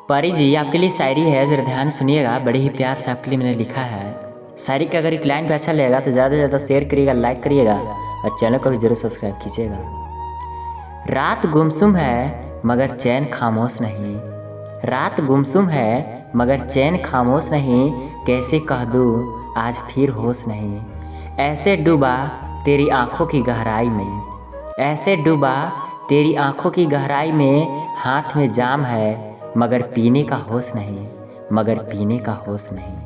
परी जी आपके लिए शायरी है, ज़रा ध्यान सुनिएगा। बड़े ही प्यार से आपके लिए मैंने लिखा है। शायरी का अगर एक लाइन भी अच्छा लगेगा तो ज़्यादा से ज़्यादा शेयर करिएगा, लाइक करिएगा और चैनल को भी ज़रूर सब्सक्राइब कीजिएगा। रात गुमसुम है मगर चैन खामोश नहीं, रात गुमसुम है मगर चैन खामोश नहीं, कैसे कह दूँ आज फिर होश नहीं। ऐसे डूबा तेरी आँखों की गहराई में, ऐसे डूबा तेरी आँखों की गहराई में, हाथ में जाम है मगर पीने का होश नहीं, मगर पीने का होश नहीं।